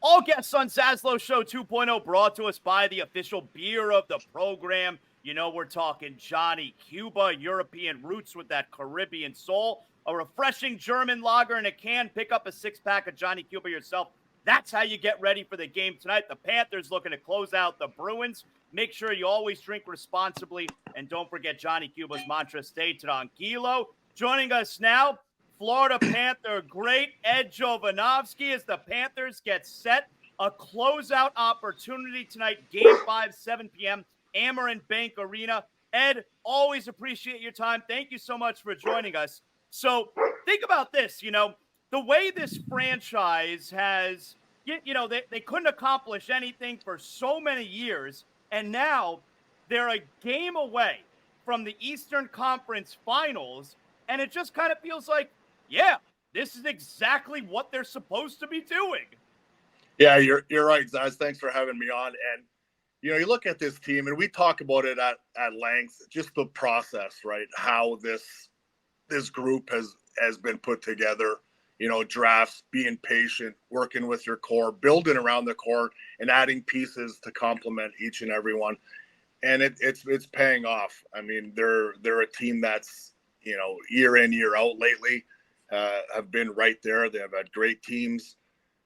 All guests on ZASLOW Show 2.0 brought to us by the official beer of the program. You know, we're talking Johnny Cuba, European roots with that Caribbean soul, a refreshing German lager in a can. Pick up a six-pack of Johnny Cuba yourself. That's how you get ready for the game tonight. The Panthers looking to close out the Bruins. Make sure you always drink responsibly. And don't forget Johnny Cuba's mantra, stay tranquilo. Joining us now, Florida Panther great Ed Jovanovski as the Panthers get set. A closeout opportunity tonight, Game 5, 7 p.m., Amerant Bank Arena. Ed, always appreciate your time. Thank you so much for joining us. So think about this, the way this franchise has, they couldn't accomplish anything for so many years, and now they're a game away from the Eastern Conference Finals, and it just kind of feels like, yeah, this is exactly what they're supposed to be doing. Yeah, you're right, Zaz. Thanks for having me on. And, you look at this team, and we talk about it at length, just the process, right? How this group has been put together, drafts, being patient, working with your core, building around the core, and adding pieces to complement each and every one. And it's paying off. I mean, they're a team that's, year in, year out lately, have been right there. They have had great teams.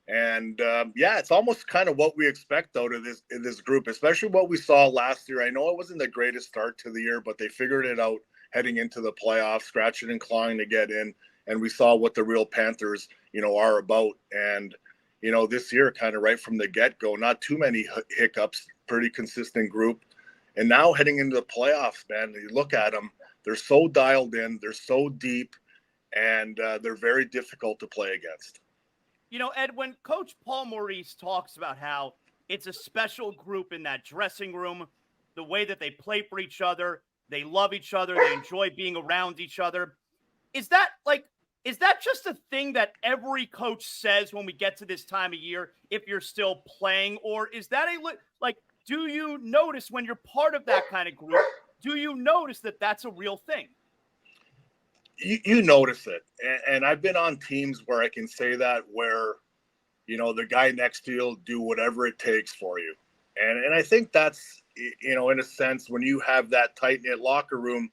And it's almost kind of what we expect out of this group, especially what we saw last year. I know it wasn't the greatest start to the year, but they figured it out heading into the playoffs, scratching and clawing to get in. And we saw what the real Panthers, are about. And, this year, kind of right from the get-go, not too many hiccups, pretty consistent group. And now heading into the playoffs, man, you look at them, they're so dialed in, they're so deep, and they're very difficult to play against. Ed, when Coach Paul Maurice talks about how it's a special group in that dressing room, the way that they play for each other, they love each other, they enjoy being around each other. Is that just a thing that every coach says when we get to this time of year, if you're still playing? Or is that do you notice when you're part of that kind of group, do you notice that that's a real thing? You notice it. And I've been on teams where I can say that, where, the guy next to you will do whatever it takes for you. And I think that's, in a sense, when you have that tight-knit locker room,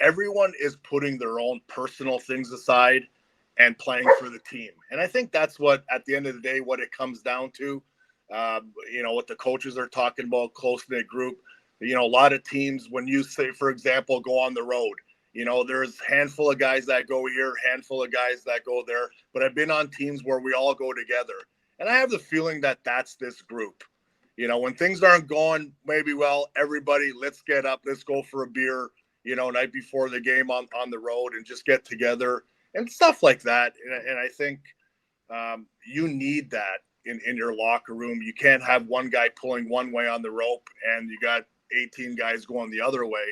everyone is putting their own personal things aside and playing for the team. And I think that's what, at the end of the day, what it comes down to, what the coaches are talking about, close-knit group. A lot of teams, when you say, for example, go on the road, there's a handful of guys that go here, handful of guys that go there. But I've been on teams where we all go together. And I have the feeling that that's this group. When things aren't going maybe well, everybody, let's get up, let's go for a beer, night before the game on the road and just get together and stuff like that. And I think you need that in your locker room. You can't have one guy pulling one way on the rope and you got 18 guys going the other way.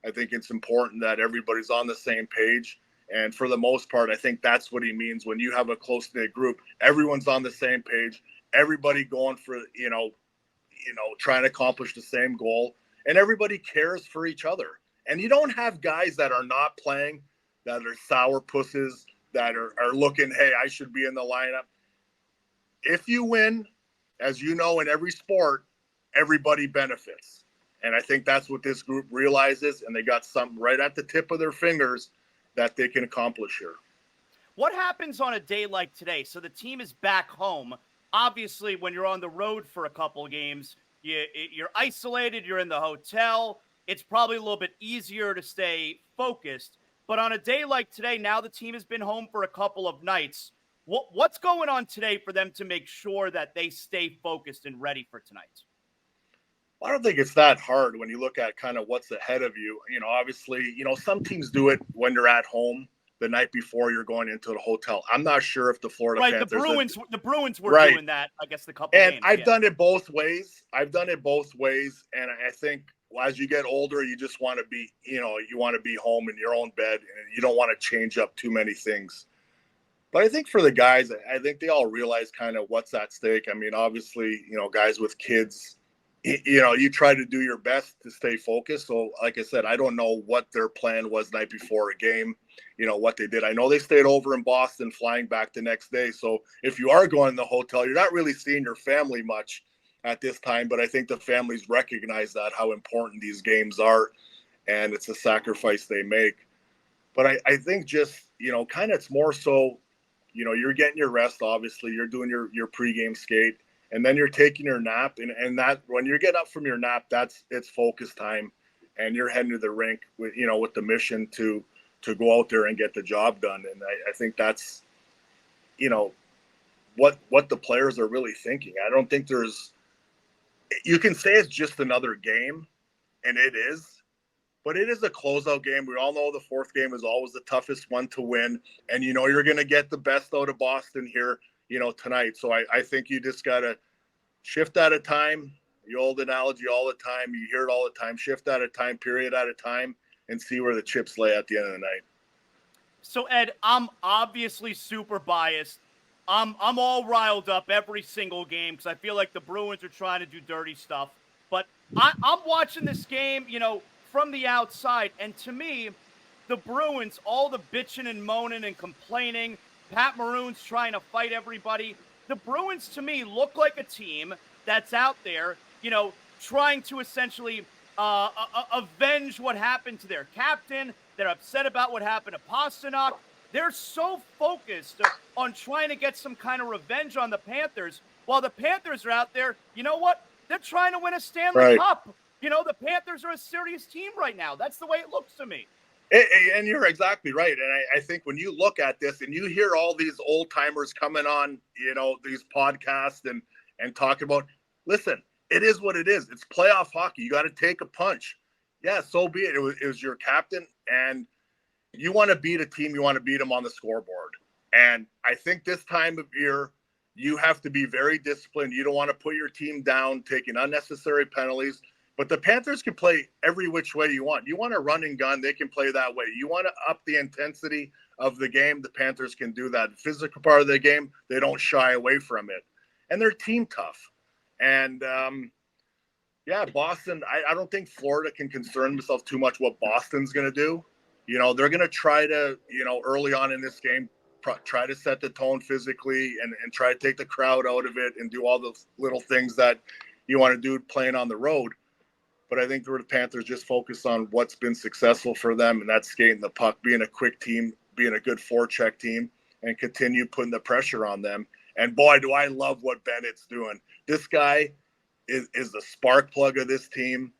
I think it's important that everybody's on the same page. And for the most part, I think that's what he means when you have a close-knit group. Everyone's on the same page. Everybody going for, trying to accomplish the same goal. And everybody cares for each other. And you don't have guys that are not playing, that are sourpusses, that are looking, hey, I should be in the lineup. If you win, as you know, in every sport, everybody benefits. And I think that's what this group realizes, and they got something right at the tip of their fingers that they can accomplish here. What happens on a day like today? So the team is back home. Obviously, when you're on the road for a couple games, you're isolated, you're in the hotel. It's probably a little bit easier to stay focused. But on a day like today, now the team has been home for a couple of nights. What's going on today for them to make sure that they stay focused and ready for tonight? I don't think it's that hard when you look at kind of what's ahead of you. Obviously, some teams do it when you're at home the night before you're going into the hotel. I'm not sure if the Florida Panthers... The Bruins were doing that, I guess, the couple and games. I've done it both ways. And I think as you get older, you just want to be, you want to be home in your own bed, and you don't want to change up too many things. But I think for the guys, I think they all realize kind of what's at stake. I mean, obviously, guys with kids, you try to do your best to stay focused. So, like I said, I don't know what their plan was night before a game, what they did. I know they stayed over in Boston, flying back the next day. So if you are going to the hotel, you're not really seeing your family much at this time. But I think the families recognize that, how important these games are, and it's a sacrifice they make. But I think just, kind of it's more so, you're getting your rest, obviously. You're doing your pregame skate, and then you're taking your nap. And that when you get up from your nap, it's focus time, and you're heading to the rink with the mission to go out there and get the job done. And I think that's, what the players are really thinking. I don't think you can say it's just another game, and it is. But it is a closeout game. We all know the fourth game is always the toughest one to win. And you're going to get the best out of Boston here, tonight. So I think you just got to shift at a time. The old analogy all the time. You hear it all the time. Shift at a time, period at a time, and see where the chips lay at the end of the night. So, Ed, I'm obviously super biased. I'm all riled up every single game because I feel like the Bruins are trying to do dirty stuff. But I'm watching this game, from the outside. And to me, the Bruins, all the bitching and moaning and complaining, Pat Maroon's trying to fight everybody. The Bruins, to me, look like a team that's out there, trying to essentially avenge what happened to their captain. They're upset about what happened to Pastrnak. They're so focused on trying to get some kind of revenge on the Panthers, while the Panthers are out there, you know what? They're trying to win a Stanley Cup. The Panthers are a serious team right now. That's the way it looks to me. And you're exactly right. And I think when you look at this and you hear all these old timers coming on, these podcasts and talking about, listen, it is what it is. It's playoff hockey. You got to take a punch. Yeah, so be it. It was your captain, and you want to beat a team. You want to beat them on the scoreboard. And I think this time of year, you have to be very disciplined. You don't want to put your team down, taking unnecessary penalties. But the Panthers can play every which way you want. You want to run and gun, they can play that way. You want to up the intensity of the game, the Panthers can do that. The physical part of the game, they don't shy away from it. And they're team tough. And, Boston, I don't think Florida can concern themselves too much what Boston's going to do. They're going to try to, early on in this game, try to set the tone physically and try to take the crowd out of it and do all those little things that you want to do playing on the road. But I think the Panthers just focus on what's been successful for them, and that's skating the puck, being a quick team, being a good forecheck team, and continue putting the pressure on them. And boy, do I love what Bennett's doing. This guy is the spark plug of this team.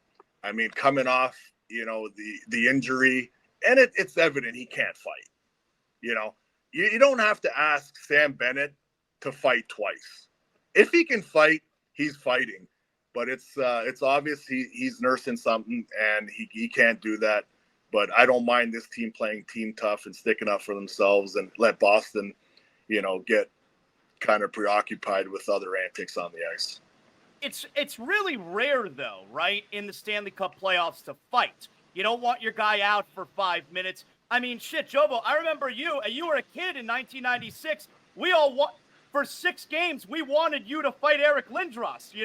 I mean, coming off, the injury, and it's evident he can't fight. You don't have to ask Sam Bennett to fight twice. If he can fight, he's fighting. But it's obvious he's nursing something, and he can't do that. But I don't mind this team playing team tough and sticking up for themselves and let Boston, get kind of preoccupied with other antics on the ice. It's really rare, though, right, in the Stanley Cup playoffs to fight. You don't want your guy out for 5 minutes. I mean, shit, Jovo, I remember you were a kid in 1996. We all for 6 games, we wanted you to fight Eric Lindros,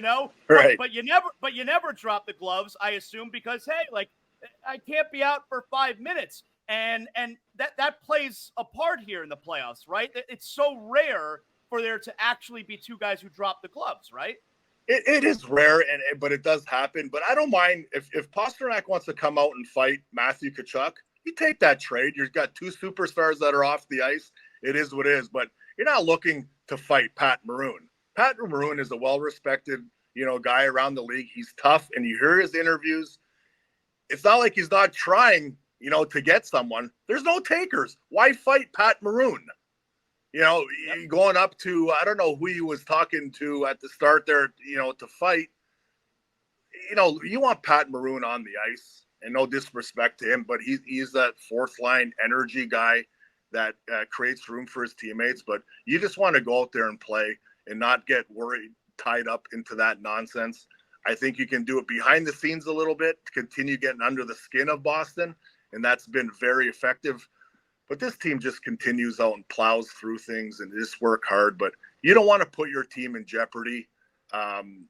Right. But you never dropped the gloves, I assume, because hey, I can't be out for 5 minutes, and that plays a part here in the playoffs, right? It's so rare for there to actually be 2 guys who drop the gloves, right? It is rare, but it does happen. But I don't mind if Pastrnak wants to come out and fight Matthew Tkachuk, you take that trade. You've got 2 superstars that are off the ice. It is what it is. But you're not looking to fight Pat Maroon. Pat Maroon is a well-respected, guy around the league. He's tough, and you hear his interviews. It's not like he's not trying, to get someone. There's no takers. Why fight Pat Maroon? Going up to, I don't know who he was talking to at the start there, to fight. You want Pat Maroon on the ice, and no disrespect to him, but he's that fourth-line energy guy that creates room for his teammates. But you just want to go out there and play and not get worried, tied up into that nonsense. I think you can do it behind the scenes a little bit to continue getting under the skin of Boston, and that's been very effective. But this team just continues out and plows through things and just work hard. But you don't want to put your team in jeopardy. And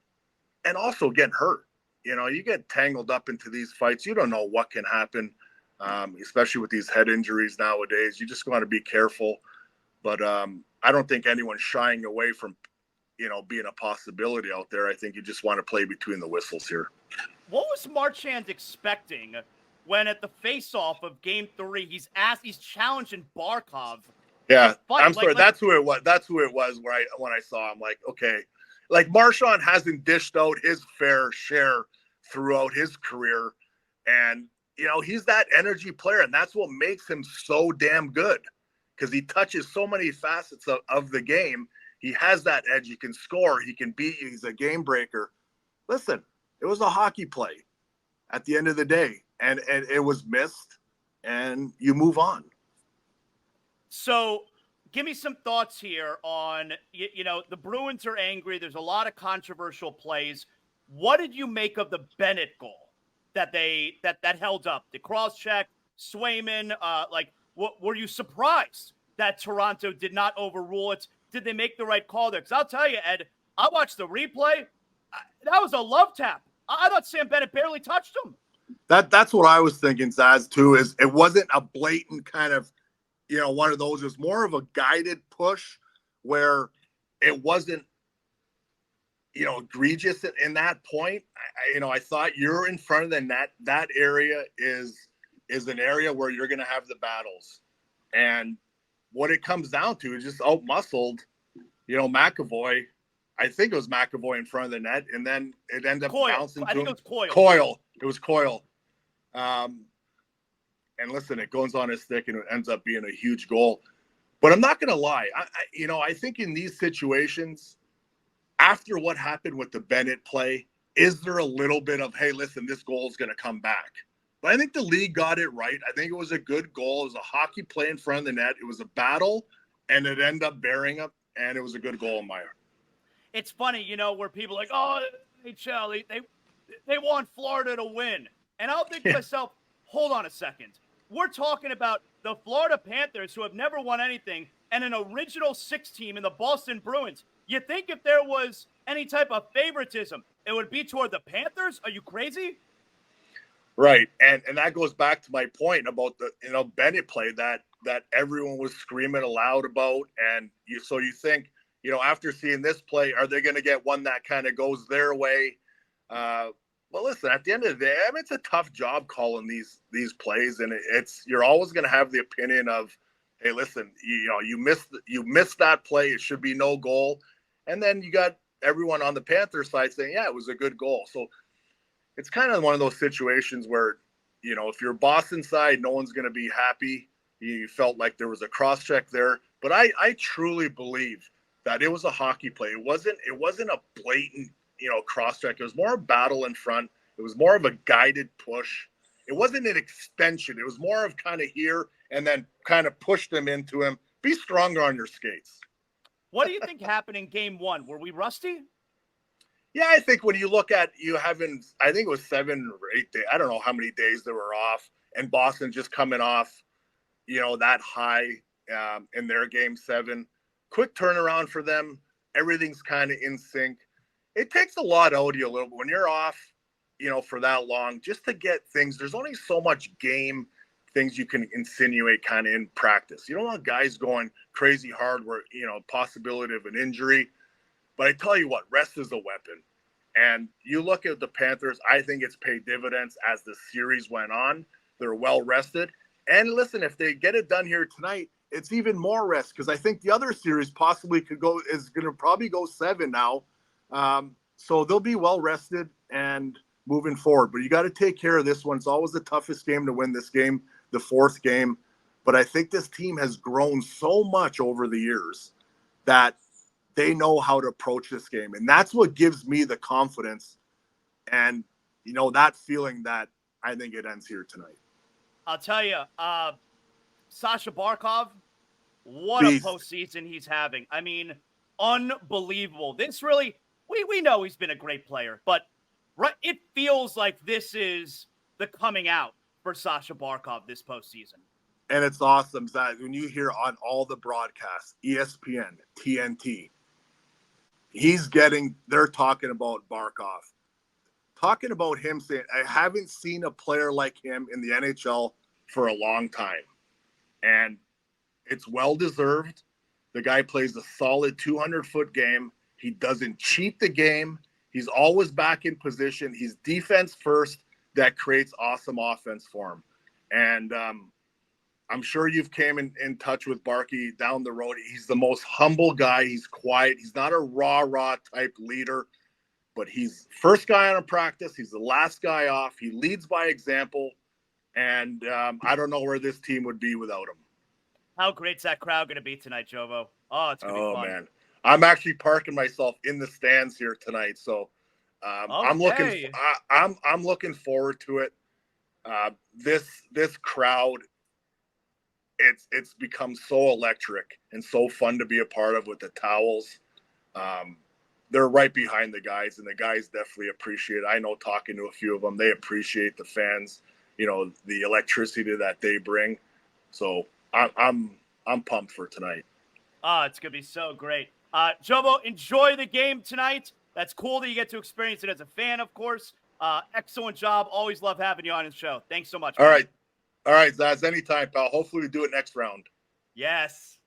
and also getting hurt. You get tangled up into these fights. You don't know what can happen, especially with these head injuries nowadays. You just want to be careful. But I don't think anyone's shying away from, being a possibility out there. I think you just want to play between the whistles here. What was Marchand expecting when at the face-off of Game 3, he's challenging Barkov? Yeah, I'm sorry. That's who it was. That's who it was when I saw him. Like, okay, like Marchand hasn't dished out his fair share throughout his career, and he's that energy player, and that's what makes him so damn good, because he touches so many facets of the game. He has that edge. He can score. He can beat you. He's a game breaker. Listen, it was a hockey play at the end of the day, and it was missed, and you move on. So give me some thoughts here on, the Bruins are angry. There's a lot of controversial plays. What did you make of the Bennett goal that held up? The cross-check, Swayman, were you surprised that Toronto did not overrule it? Did they make the right call there? Because I'll tell you, Ed, I watched the replay. That was a love tap. I thought Sam Bennett barely touched him. That's what I was thinking, Zaz, too, is it wasn't a blatant kind of, one of those. It was more of a guided push where it wasn't, egregious in that point. I thought you're in front of the net. That area is an area where you're going to have the battles. And what it comes down to is just out-muscled, McAvoy. I think it was McAvoy in front of the net, and then it ended up bouncing to him. I think it was Coyle. It was Coyle. And listen, it goes on his stick, and it ends up being a huge goal. But I'm not going to lie. I think in these situations, after what happened with the Bennett play, is there a little bit of, hey, listen, this goal is going to come back? But I think the league got it right. I think it was a good goal. It was a hockey play in front of the net. It was a battle, and it ended up bearing up, and it was a good goal in my. It's funny, where people are like, oh, NHL, they want Florida to win. And I'll think to myself, hold on a second. We're talking about the Florida Panthers, who have never won anything, and an original 6 team in the Boston Bruins. You think if there was any type of favoritism, it would be toward the Panthers? Are you crazy? Right. And that goes back to my point about the, Bennett play that everyone was screaming aloud about. And you think, after seeing this play, are they going to get one that kind of goes their way? Well, listen, at the end of the day, it's a tough job calling these plays, and you're always going to have the opinion of, hey, listen, you missed that play. It should be no goal. And then you got everyone on the Panthers side saying, yeah, it was a good goal. So it's kind of one of those situations where, if you're Boston side, no one's going to be happy. You felt like there was a cross check there, but I truly believe that it was a hockey play. It wasn't a blatant, cross check. It was more a battle in front. It was more of a guided push. It wasn't an extension. It was more of kind of here and then kind of push them into him. Be stronger on your skates. What do you think happened in Game 1? Were we rusty? Yeah, I think when you look at I think it was 7 or 8 days. I don't know how many days they were off, and Boston just coming off, that high in their Game 7. Quick turnaround for them. Everything's kind of in sync. It takes a lot out of you a little bit when you're off, for that long, just to get things. There's only so much game things you can insinuate kind of in practice. You don't want guys going crazy hard where, possibility of an injury. But I tell you what, rest is a weapon. And you look at the Panthers, I think it's paid dividends as the series went on. They're well rested. And listen, if they get it done here tonight, it's even more rest, because I think the other series possibly is going to probably go 7 now. So they'll be well rested and moving forward. But you got to take care of this one. It's always the toughest game to win, this game, the 4th game. But I think this team has grown so much over the years that they know how to approach this game. And that's what gives me the confidence and, that feeling that I think it ends here tonight. I'll tell you, Sasha Barkov, what a postseason he's having. I mean, unbelievable. This really, we know he's been a great player, but it feels like this is the coming out for Sasha Barkov this postseason. And it's awesome that when you hear on all the broadcasts, ESPN, TNT, they're talking about Barkov. talking about him saying, I haven't seen a player like him in the NHL for a long time. And it's well-deserved. The guy plays a solid 200-foot game. He doesn't cheat the game. He's always back in position. He's defense first. That creates awesome offense for him. And I'm sure you've came in touch with Barkey down the road. He's the most humble guy. He's quiet. He's not a rah-rah type leader, but he's first guy on a practice. He's the last guy off. He leads by example. And I don't know where this team would be without him. How great's that crowd going to be tonight, Jovo? Oh, it's going to be fun. Man. I'm actually parking myself in the stands here tonight. So I'm looking forward to it. This crowd, it's become so electric and so fun to be a part of with the towels. They're right behind the guys, and the guys definitely appreciate it. I know, talking to a few of them, they appreciate the fans, the electricity that they bring. So I'm pumped for tonight. Oh, it's going to be so great. Jovo, enjoy the game tonight. That's cool that you get to experience it as a fan, of course. Excellent job. Always love having you on the show. Thanks so much. All right, Zaz, anytime, pal. Hopefully we do it next round. Yes.